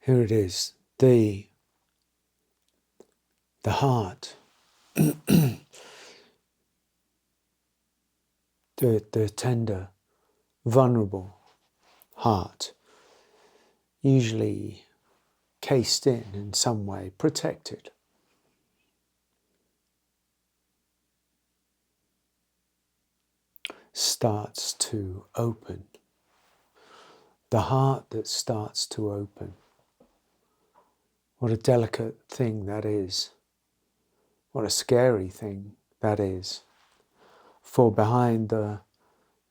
Here it is, the heart, the tender, vulnerable heart, usually cased in some way, protected. Starts to open. The heart that starts to open. What a delicate thing that is. What a scary thing that is. For behind the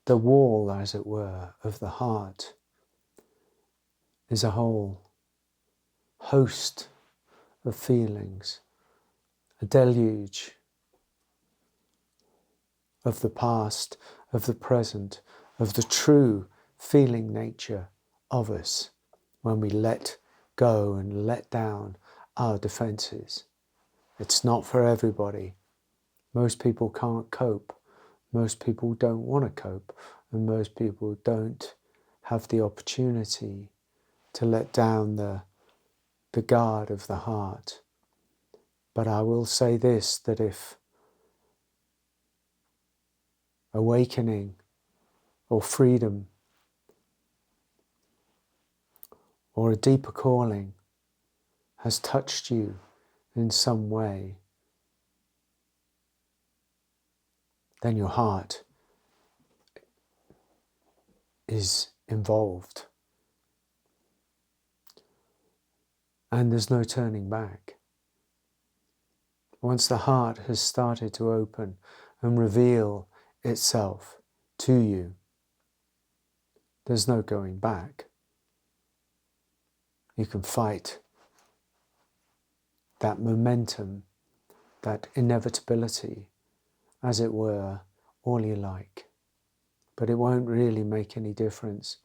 wall, as it were, of the heart is a whole host of feelings, a deluge of the past, of the present, of the true feeling nature of us when we let go and let down our defenses. It's not for everybody. Most people can't cope. Most people don't want to cope. And most people don't have the opportunity to let down the guard of the heart. But I will say this, that if awakening or freedom or a deeper calling has touched you in some way, then your heart is involved. And there's no turning back. Once the heart has started to open and reveal itself to you, there's no going back. You can fight that momentum, that inevitability, as it were, all you like. But it won't really make any difference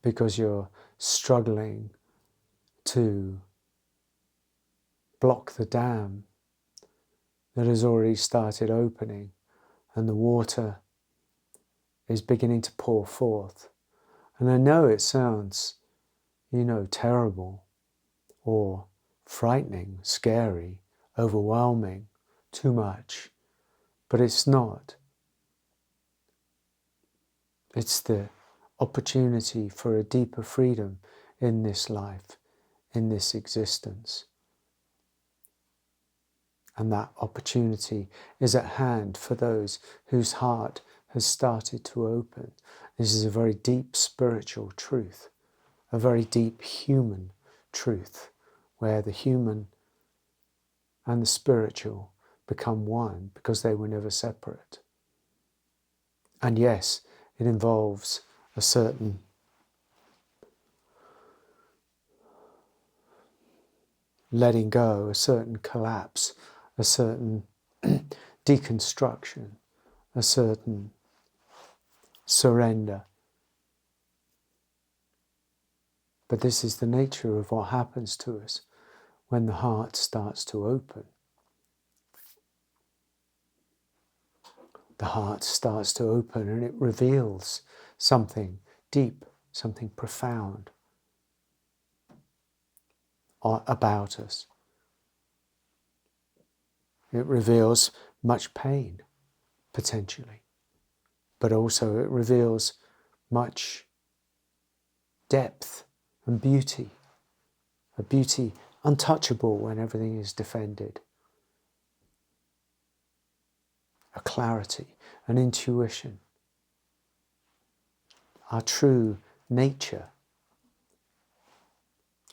because you're struggling to block the dam that has already started opening, and the water is beginning to pour forth. And I know it sounds, terrible or frightening, scary, overwhelming, too much, but it's not. It's the opportunity for a deeper freedom in this life, in this existence. And that opportunity is at hand for those whose heart has started to open. This is a very deep spiritual truth, a very deep human truth, where the human and the spiritual become one because they were never separate. And yes, it involves a certain letting go, a certain collapse, a certain deconstruction, a certain surrender. But this is the nature of what happens to us when the heart starts to open. The heart starts to open and it reveals something deep, something profound about us. It reveals much pain, potentially, but also it reveals much depth and beauty, a beauty untouchable when everything is defended, a clarity, an intuition, our true nature.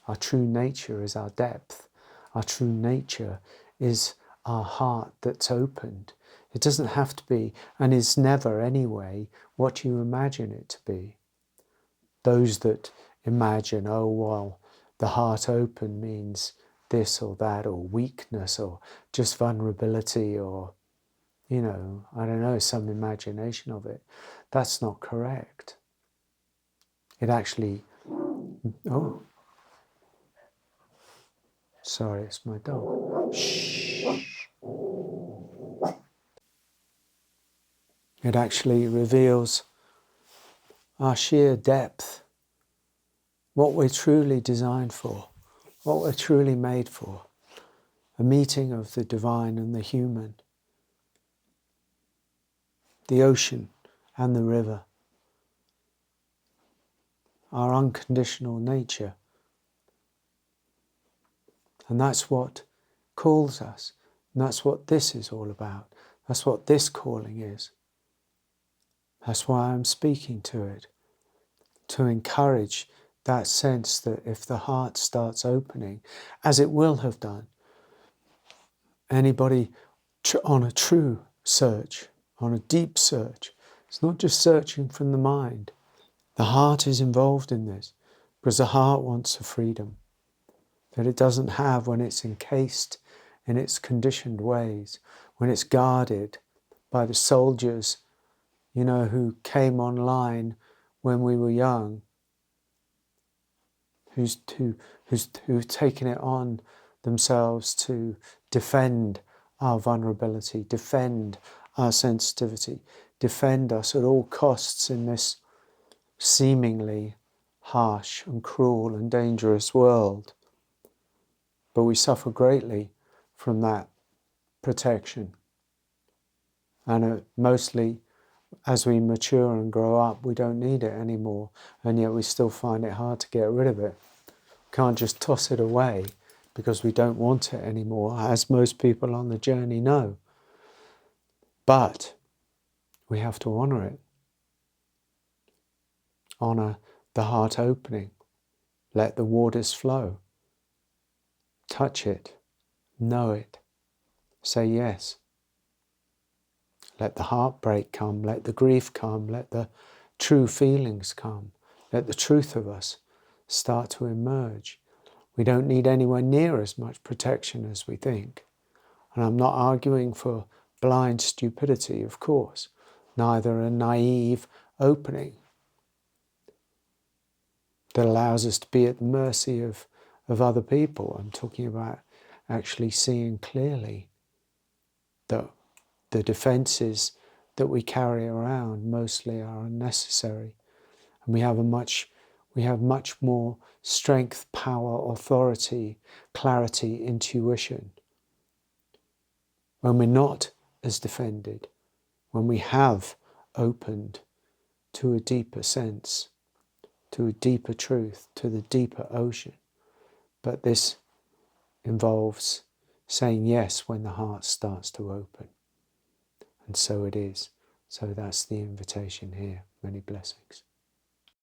Our true nature is our depth. Our true nature is our heart that's opened. It doesn't have to be, and is never anyway, what you imagine it to be. Those that imagine, oh, well, the heart open means this or that, or weakness, or just vulnerability, or, I don't know, some imagination of it. That's not correct. It actually, sorry, it's my dog. Shh. It actually reveals our sheer depth what we're truly designed for, what we're truly made for. A meeting of the divine and the human, the ocean and the river, our unconditional nature. And that's what calls us. And that's what this is all about. That's what this calling is. That's why I'm speaking to it. To encourage that sense that if the heart starts opening, as it will have done, anybody on a true search, on a deep search, it's not just searching from the mind. The heart is involved in this because the heart wants a freedom that it doesn't have when it's encased in its conditioned ways, when it's guarded by the soldiers, who came online when we were young, who've taken it on themselves to defend our vulnerability, defend our sensitivity, defend us at all costs in this seemingly harsh and cruel and dangerous world. But we suffer greatly from that protection. And mostly, as we mature and grow up, we don't need it anymore, and yet we still find it hard to get rid of it. Can't just toss it away because we don't want it anymore, as most people on the journey know. But we have to honour it. Honour the heart opening. Let the waters flow. Touch it. Know it. Say yes. Let the heartbreak come. Let the grief come. Let the true feelings come. Let the truth of us start to emerge. We don't need anywhere near as much protection as we think. And I'm not arguing for blind stupidity, of course. Neither a naive opening that allows us to be at the mercy of other people. I'm talking about actually seeing clearly that the defenses that we carry around mostly are unnecessary. And we have much more strength, power, authority, clarity, intuition when we're not as defended, when we have opened to a deeper sense, to a deeper truth, to the deeper ocean. But this involves saying yes when the heart starts to open. And so it is. So that's the invitation here. Many blessings.